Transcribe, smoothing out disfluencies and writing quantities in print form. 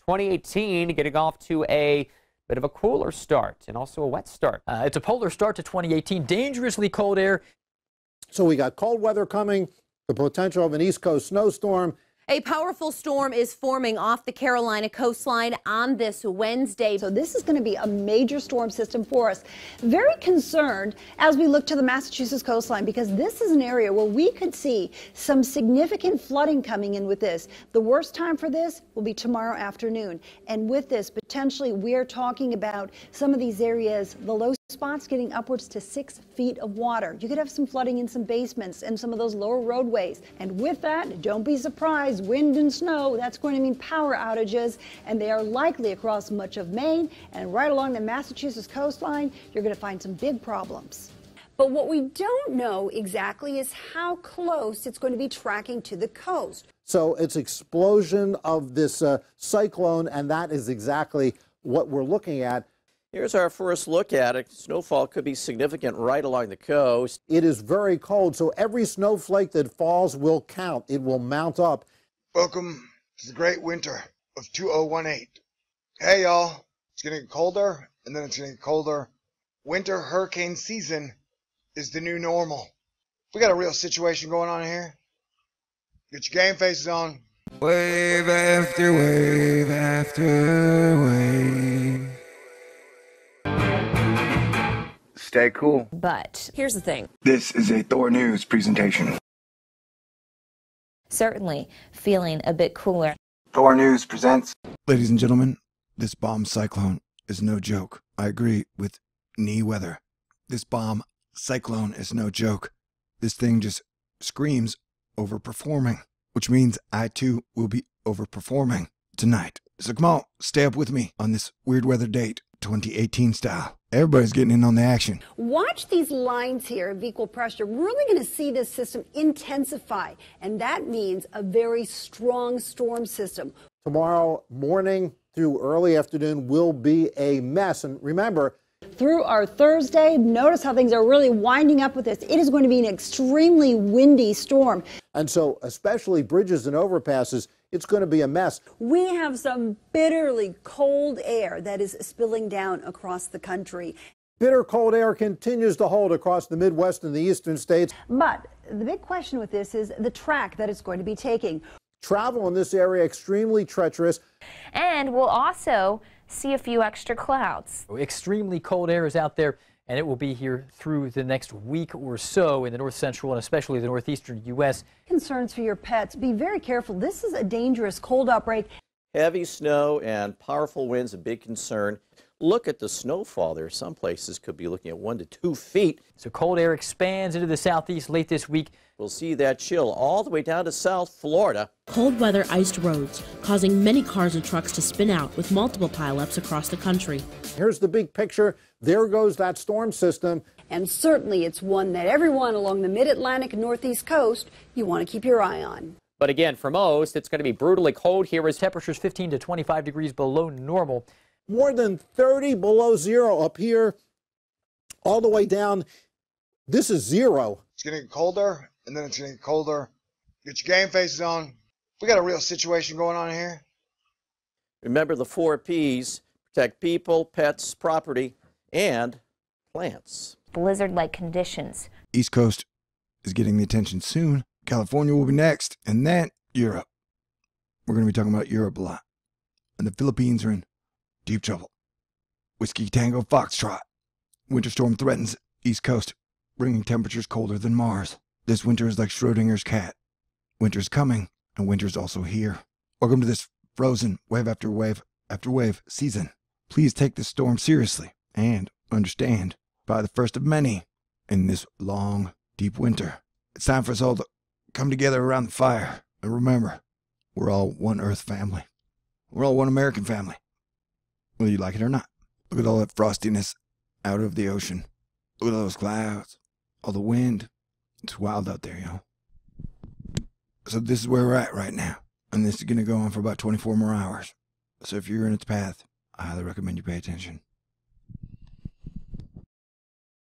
2018 getting off to a bit of a cooler start and also a wet start. It's a polar start to 2018. Dangerously cold air. So we got cold weather coming, the potential of an East Coast snowstorm. A powerful storm is forming off the Carolina coastline on this Wednesday. So this is going to be a major storm system for us. Very concerned as we look to the Massachusetts coastline, because this is an area where we could see some significant flooding coming in with this. The worst time for this will be tomorrow afternoon. And with this, potentially we're talking about some of these areas, the low spots getting upwards to 6 feet of water. You could have some flooding in some basements and some of those lower roadways. And with that, don't be surprised, wind and snow, that's going to mean power outages, and they are likely across much of Maine and right along the Massachusetts coastline. You're going to find some big problems. But what we don't know exactly is how close it's going to be tracking to the coast. So it's explosion of this cyclone, and that is exactly what we're looking at. Here's our first look at it. Snowfall could be significant right along the coast. It is very cold, so every snowflake that falls will count. It will mount up. Welcome to the great winter of 2018. Hey, y'all. It's going to get colder, and then it's going to get colder. Winter hurricane season is the new normal. We got a real situation going on here. Get your game faces on. Wave after wave after wave. Stay cool. But here's the thing. This is a THORNEWS presentation. Certainly feeling a bit cooler. THORNEWS presents. Ladies and gentlemen, this bomb cyclone is no joke. I agree with knee weather. This bomb cyclone is no joke. This thing just screams overperforming, which means I too will be overperforming tonight. So come on, stay up with me on this weird weather date, 2018 style. Everybody's getting in on the action. Watch these lines here of equal pressure. We're really going to see this system intensify, and that means a very strong storm system. Tomorrow morning through early afternoon will be a mess. And remember, through our Thursday, notice how things are really winding up with this. It is going to be an extremely windy storm. And so especially bridges and overpasses, it's going to be a mess. We have some bitterly cold air that is spilling down across the country. Bitter cold air continues to hold across the Midwest and the eastern states. But the big question with this is the track that it's going to be taking. Travel in this area extremely treacherous. And we'll also see a few extra clouds. Extremely cold air is out there, and it will be here through the next week or so in the north central and especially the northeastern U.S. Concerns for your pets. Be very careful. This is a dangerous cold outbreak. Heavy snow and powerful winds, a big concern. Look at the snowfall there. Some places could be looking at 1 to 2 feet. So cold air expands into the southeast late this week. We'll see that chill all the way down to South Florida. Cold weather iced roads, causing many cars and trucks to spin out with multiple pileups across the country. Here's the big picture. There goes that storm system. And certainly it's one that everyone along the mid-Atlantic and northeast coast, you want to keep your eye on. But again, for most, it's going to be brutally cold here as temperatures 15 to 25 degrees below normal. More than 30 below zero up here, all the way down. This is zero. It's going to get colder, and then it's going to get colder. Get your game faces on. We got a real situation going on here. Remember the 4 Ps. Protect people, pets, property, and plants. Blizzard-like conditions. East Coast is getting the attention soon. California will be next, and then Europe. We're going to be talking about Europe a lot. And the Philippines are in deep trouble. Whiskey Tango Foxtrot. Winter storm threatens East Coast, bringing temperatures colder than Mars. This winter is like Schrodinger's cat. Winter's coming, and winter's also here. Welcome to this frozen wave after wave after wave season. Please take this storm seriously and understand, by the first of many in this long, deep winter, it's time for us all to come together around the fire. And remember, we're all one Earth family. We're all one American family, whether you like it or not. Look at all that frostiness out of the ocean. Look at all those clouds, all the wind. It's wild out there, yo. So this is where we're at right now. And this is going to go on for about 24 more hours. So if you're in its path, I highly recommend you pay attention.